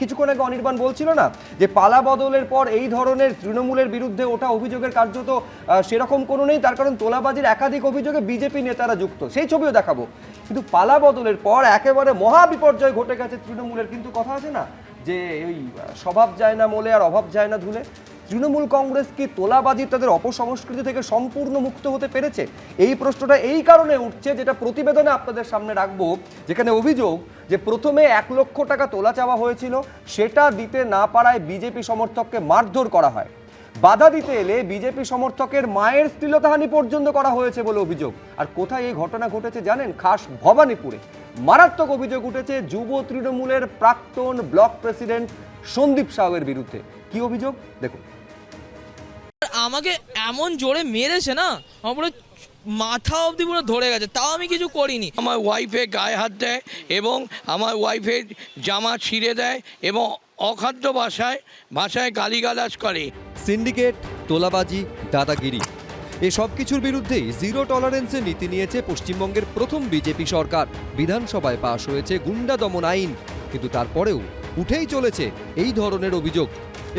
কিছুক্ষণ আগে অনির্বাণ বলছিল না যে পালা বদলের পর এই ধরনের তৃণমূলের বিরুদ্ধে ওঠা অভিযোগের কার্যত সেরকম কোনো নেই, তার কারণ তোলাবাজির একাধিক অভিযোগে বিজেপি নেতারা যুক্ত, সেই ছবিও দেখাবো। কিন্তু পালা বদলের পর একেবারে মহা বিপর্যয় ঘটে গেছে তৃণমূলের। কিন্তু কথা আছে না যে ওই স্বভাব যায় না মোলে আর অভাব যায় না ধুলে, তৃণমূল কংগ্রেস কি তোলাবাজি তাদের অপসংস্কৃতি থেকে সম্পূর্ণ মুক্ত হতে পেরেছে? এই প্রশ্নটা এই কারণে উঠছে, যেটা প্রতিবেদনে আপনাদের সামনে রাখবো, যেখানে অভিযোগ যে প্রথমে 1 লক্ষ টাকা তোলা চাওয়া হয়েছিল, সেটা দিতে না পারায় বিজেপি সমর্থককে মারধর করা হয়। বাধা দিতে এলে বিজেপি সমর্থকের মায়ের শ্লীলতাহানি পর্যন্ত করা হয়েছে বলে অভিযোগ। আর কোথায় এই ঘটনা ঘটেছে জানেন? খাস ভবানীপুরে। মারাত্মক অভিযোগ উঠেছে যুব তৃণমূলের প্রাক্তন ব্লক প্রেসিডেন্ট সন্দীপ সাউয়ের বিরুদ্ধে। কি অভিযোগ দেখুন। আমাকে এমন জোরে মেরেছে না, আমার পুরো মাথা অবধি পুরো ধরে গেছে, তাও আমি কিছু করিনি। আমার ওয়াইফে গায়ে হাত দেয় এবং আমার ওয়াইফের জামা ছিঁড়ে দেয় এবং অখাদ্য ভাষায় গালিগালাজ করে। সিন্ডিকেট, তোলাবাজি, দাদাগিরি, এসব কিছুর বিরুদ্ধেই জিরো টলারেন্সের নীতি নিয়েছে পশ্চিমবঙ্গের প্রথম বিজেপি সরকার। বিধানসভায় পাশ হয়েছে গুন্ডা দমন আইন, কিন্তু তারপরেও উঠেই চলেছে এই ধরনের অভিযোগ।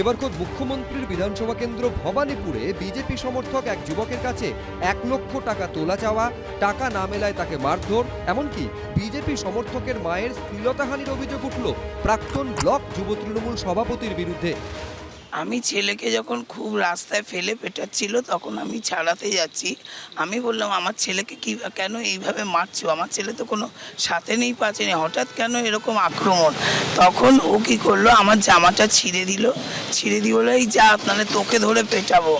এবার খোদ মুখ্যমন্ত্রীর বিধানসভা কেন্দ্র ভবানীপুরে বিজেপি সমর্থক এক যুবকের কাছে 1 লক্ষ টাকা তোলা চাওয়া, টাকা না মেলায় তাকে মারধর, এমনকি বিজেপি সমর্থকের মায়ের শ্লীলতাহানির অভিযোগ উঠল প্রাক্তন ব্লক যুব তৃণমূল সভাপতির বিরুদ্ধে। আমি ছেলেকে যখন খুব রাস্তায় ফেলে পেটাচ্ছিল তখন আমি ছাড়াতে যাচ্ছি, আমি বললাম আমার ছেলেকে কি কেন এইভাবে মারছো, আমার ছেলে তো কোনো সাথে নেই পাচ্ছে নেই, হঠাৎ কেন এরকম আক্রমণ। তখন ও কি করলো, আমার জামাটা ছিঁড়ে দিয়ে বলে এই যা আপনারা তোকে ধরে পেটাবো।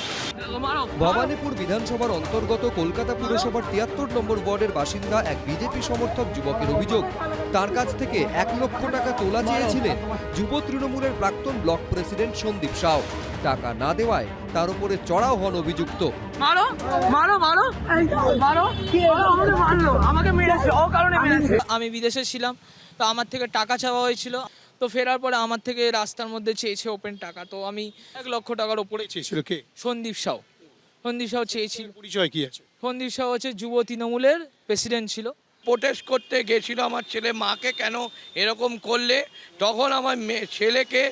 ভবানীপুর বিধানসভার অন্তর্গত কলকাতা পুরসভার 73 নম্বর ওয়ার্ডের বাসিন্দা এক বিজেপি সমর্থক যুবকের অভিযোগ, তার কাছ থেকে 1 লক্ষ টাকা তোলা চেয়েছিলেন যুব তৃণমূলের প্রাক্তন ব্লক প্রেসিডেন্ট সন্দীপ সাউ। টাকা না দেওয়ায় তার উপরে চড়াও হন অভিযুক্ত। আমি বিদেশে ছিলাম, তো আমার থেকে টাকা চাওয়া হয়েছিল, তো ফেরার পরে আমার থেকে রাস্তার মধ্যে চেয়েছে ওপেন টাকা, তো আমি 1 লক্ষ টাকার ওপরে চেয়েছিল। কে? সন্দীপ সাউ চেয়েছিল। পরিচয় কি আছে? সন্দীপ সাউ হচ্ছে যুব তৃণমূলের প্রেসিডেন্ট ছিল। প্রোটেস্ট করতে গেছিল আমার ছেলে, মাকে কেন এরকম করলে, তখন আমার ছেলেকে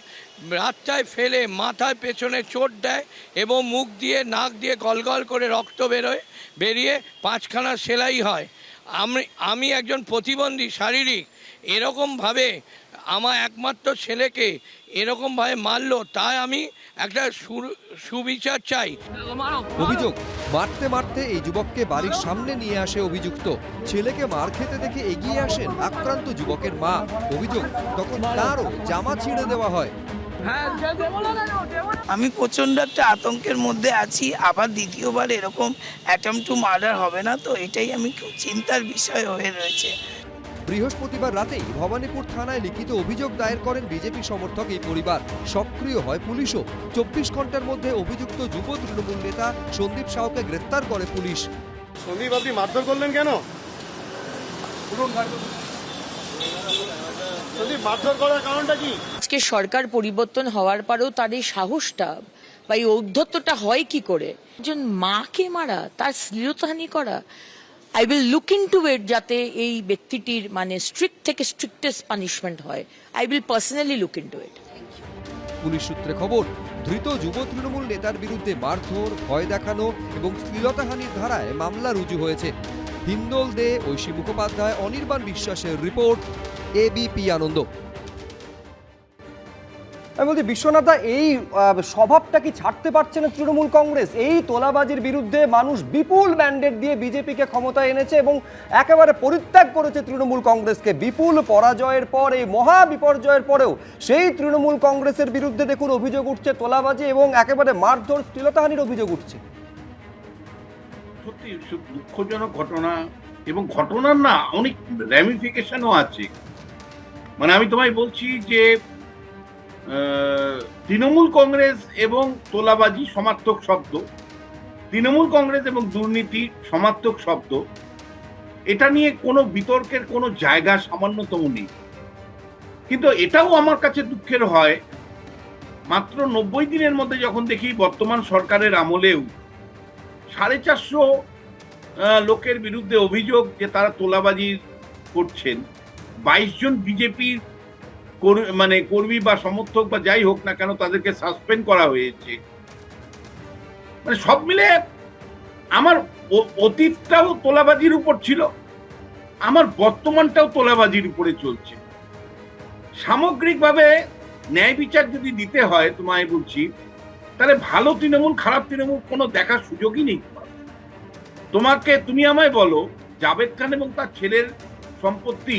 রাস্তায় ফেলে মাথায় পেছনে চোট দেয় এবং মুখ দিয়ে নাক দিয়ে গলগল করে রক্ত বেরিয়ে 5খানা সেলাই হয়। আমি একজন প্রতিবন্ধী শারীরিক, এরকমভাবে আমার একমাত্র ছেলেকে এরকমভাবে মারলো, তাই আমি একটা সুবিচার চাই। অভিযোগ, মারতে মারতে এই যুবককে বাড়ির সামনে নিয়ে আসে অভিযুক্ত। ছেলেকে মার খেতে দেখে এগিয়ে আসেন আক্রান্ত যুবকের মা। অভিযোগ, তখন তারও জামা ছিঁড়ে দেওয়া হয়। আমি প্রচণ্ড একটা আতঙ্কের মধ্যে আছি, আবার দ্বিতীয়বার এরকম অ্যাটেম্পট টু মার্ডার হবে না তো, এটাই আমি খুব চিন্তার বিষয় হয়ে রয়েছে। বৃহস্পতিবার রাতেই ভবানীপুর থানায় লিখিত অভিযোগ দায়ের করেন বিজেপি সমর্থক এই পরিবার। সক্রিয় হয় পুলিশও। 24 ঘন্টার মধ্যে অভিযুক্ত যুব তৃণমূল নেতা সন্দীপ সাউকে গ্রেফতার করে পুলিশ। সন্দীপ, আপনি মারধর করলেন কেন? সন্দীপ, মারধর করার কারণটা কি? আজকে সরকার পরিবর্তন হওয়ার পরেও তার এই সাহসটা বা এই ঔদ্ধত্যটা হয় কি করে? একজন মাকে মারা, তার শ্লীলতাহানি করা। আই উইল লুক ইনটু ইট, যাতে এই ব্যক্তিটির মানে স্ট্রিক্ট থেকে স্ট্রিক্টেস্ট পানিশমেন্ট হয়। I will personally look into it. Police সূত্রে খবর, ধৃত যুব তৃণমূল নেতার বিরুদ্ধে মারধর, ভয় দেখানো এবং শ্লীলতাহানির ধারায় মামলা রুজু হয়েছে। হিন্দোল দে, ঐশী মুখোপাধ্যায়, অনির্বাণ বিশ্বাসের রিপোর্ট, এবিপি আনন্দ। আমি বলছি বিশ্বনাথা, এই স্বভাবটা কি ছাড়তে পারছে না তৃণমূল কংগ্রেস? এই তোলাবাজির বিরুদ্ধে মানুষ বিপুল ম্যান্ডেট দিয়ে বিজেপিকে ক্ষমতায় এনেছে এবং একেবারে পরিত্যাগ করেছে তৃণমূল কংগ্রেসকে। বিপুল পরাজয়ের পর, এই মহা বিপর্যয়ের পরেও সেই তৃণমূল কংগ্রেসের বিরুদ্ধে দেখুন অভিযোগ উঠছে তোলাবাজি এবং একেবারে মারধর, শ্লীলতাহানির অভিযোগ উঠছে। সত্যি দুঃখজনক ঘটনা, এবং ঘটনার না অনেক র্যামিফিকেশনও আছে। মানে আমি তোমায় বলছি যে তৃণমূল কংগ্রেস এবং তোলাবাজি সমার্থক শব্দ, তৃণমূল কংগ্রেস এবং দুর্নীতি সমার্থক শব্দ, এটা নিয়ে কোনো বিতর্কের কোনো জায়গা সামান্যতম নেই। কিন্তু এটাও আমার কাছে দুঃখের হয়, মাত্র 90 দিনের মধ্যে যখন দেখি বর্তমান সরকারের আমলেও 450 লোকের বিরুদ্ধে অভিযোগ যে তারা তোলাবাজি করছেন, 22 জন বিজেপির মানে কর্মী বা সমর্থক বা যাই হোক না কেন তাদেরকে সাসপেন্ড করা হয়েছে। মানে সব মিলে আমার অতীতটাও তোলাবাজির উপর ছিল, আমার বর্তমানটাও তোলাবাজির উপরে চলছে। সামগ্রিকভাবে ন্যায় বিচার যদি দিতে হয় তোমায় বলছি, তাহলে ভালো তৃণমূল খারাপ তৃণমূল কোনো দেখার সুযোগই নেই। তুমি আমায় বলো, জাভেদ খান এবং তার ছেলের সম্পত্তি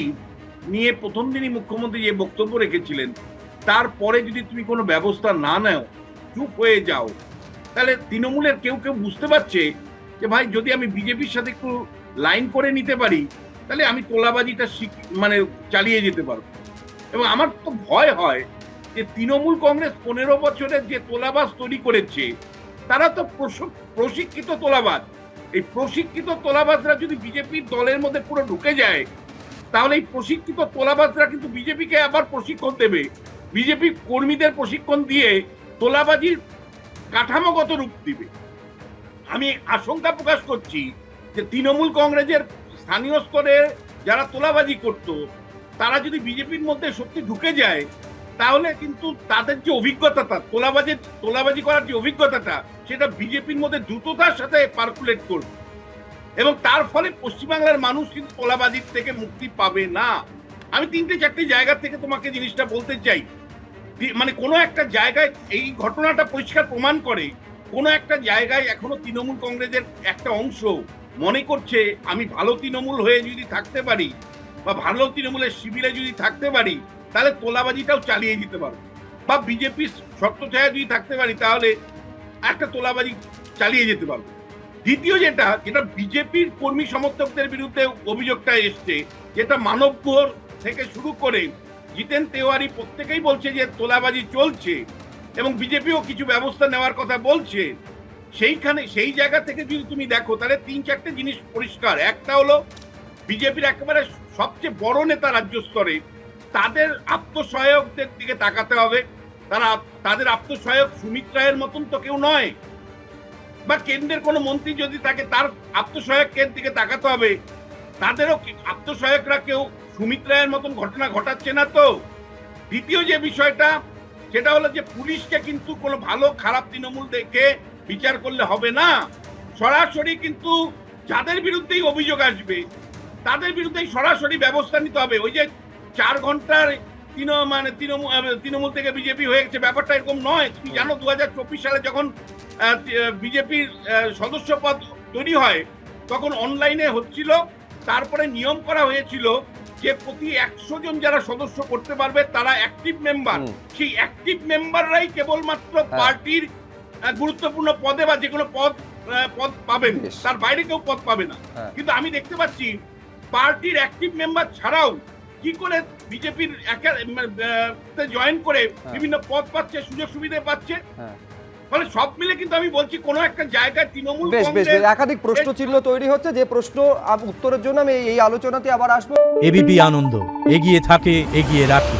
নিয়ে প্রথম দিনই মুখ্যমন্ত্রী যে বক্তব্য রেখেছিলেন, তারপরে যদি তুমি কোনো ব্যবস্থা না নাও, চুপ হয়ে যাও, তাহলে তৃণমূলের কেউ কেউ বুঝতে পারছে যে ভাই যদি আমি বিজেপির সাথে একটু লাইন করে নিতে পারি, তাহলে আমি তোলাবাজিটা মানে চালিয়ে যেতে পারবো। এবং আমার তো ভয় হয় যে তৃণমূল কংগ্রেস 15 বছরের যে তোলাবাজ তৈরি করেছে, তারা তো প্রশিক্ষিত তোলাবাজ। এই প্রশিক্ষিত তোলাবাজরা যদি বিজেপির দলের মধ্যে পুরো ঢুকে যায়, তাহলে এই প্রশিক্ষিত তোলাবাজরা কিন্তু বিজেপিকে আবার প্রশিক্ষণ দেবে, বিজেপি কর্মীদের প্রশিক্ষণ দিয়ে তোলাবাজির কাঠামোগত রূপ দিবে। আমি আশঙ্কা প্রকাশ করছি যে তৃণমূল কংগ্রেসের স্থানীয় স্তরে যারা তোলাবাজি করত, তারা যদি বিজেপির মধ্যে সত্যি ঢুকে যায়, তাহলে কিন্তু তাদের যে অভিজ্ঞতাটা, তোলাবাজি করার যে অভিজ্ঞতাটা, সেটা বিজেপির মধ্যে দ্রুততার সাথে পার্কুলেট করবে এবং তার ফলে পশ্চিমবাংলার মানুষ কিন্তু তোলাবাজির থেকে মুক্তি পাবে না। আমি 3-4 জায়গা থেকে তোমাকে জিনিসটা বলতে চাই। মানে কোনো একটা জায়গায় এই ঘটনাটা পরিষ্কার প্রমাণ করে, কোনো একটা জায়গায় এখনো তৃণমূল কংগ্রেসের একটা অংশ মনে করছে আমি ভালো তৃণমূল হয়ে যদি থাকতে পারি বা ভালো তৃণমূলের শিবিরে যদি থাকতে পারি, তাহলে তোলাবাজিটাও চালিয়ে যেতে পারবো, বা বিজেপির ছত্রছায়া যদি থাকতে পারি তাহলে একটা তোলাবাজি চালিয়ে যেতে পারবো। দ্বিতীয় যেটা বিজেপির কর্মী সমর্থকদের বিরুদ্ধে অভিযোগটা এসছে, যেটা মানব গুহর থেকে শুরু করে জিতেন তেওয়ারি প্রত্যেকেই বলছে যে তোলাবাজি চলছে এবং বিজেপিও কিছু ব্যবস্থা নেওয়ার কথা বলছে। সেই জায়গা থেকে যদি তুমি দেখো, তাহলে 3-4টে জিনিস পরিষ্কার। একটা হলো বিজেপির একেবারে সবচেয়ে বড় নেতা রাজ্য স্তরে, তাদের আত্মসহায়কদের দিকে তাকাতে হবে। তাদের আত্মসহায়ক সুমিত রায়ের মতন তো কেউ নয়, বা কেন্দ্রের কোনো মন্ত্রী যদি থাকে তার আত্মসহায়কের দিকে তাকাতে হবে। তাদেরও আত্মসহায়করা কেউ সুমিত রায়ের মতন ঘটনা ঘটাচ্ছে না তো। দ্বিতীয় যে বিষয়টা, সেটা হলো যে পুলিশকে কিন্তু কোনো ভালো খারাপ তৃণমূল দেখে বিচার করলে হবে না, সরাসরি কিন্তু যাদের বিরুদ্ধেই অভিযোগ আসবে তাদের বিরুদ্ধেই সরাসরি ব্যবস্থা নিতে হবে। ওই যে 4 ঘন্টার তৃণমূল থেকে বিজেপি হয়ে গেছে, ব্যাপারটা এরকম নয়। তুমি জানো 2024 সালে যখন বিজেপির সদস্য পদ তৈরি হয়, তখন অনলাইনে হচ্ছিল, তারপরে নিয়ম করা হয়েছিল যে প্রতি 100 জন যারা সদস্য করতে পারবে তারা অ্যাক্টিভ মেম্বার, সেই অ্যাক্টিভ মেম্বাররাই কেবলমাত্র পার্টির গুরুত্বপূর্ণ পদে বা যে কোনো পদ পাবেন, তার বাইরে কেউ পদ পাবে না। কিন্তু আমি দেখতে পাচ্ছি পার্টির অ্যাক্টিভ মেম্বার ছাড়াও কি করে বিজেপির জয়েন করে বিভিন্ন পদ পাচ্ছে, সুযোগ সুবিধা পাচ্ছে। ফলে সব মিলে কিন্তু আমি বলছি কোনো একটা জায়গায় তৃণমূল একাধিক প্রশ্ন চিহ্ন তৈরি হচ্ছে, যে প্রশ্ন উত্তরের জন্য আমি এই আলোচনাতে আবার আসবো। এবিপি আনন্দ, এগিয়ে থাকে, এগিয়ে রাখে।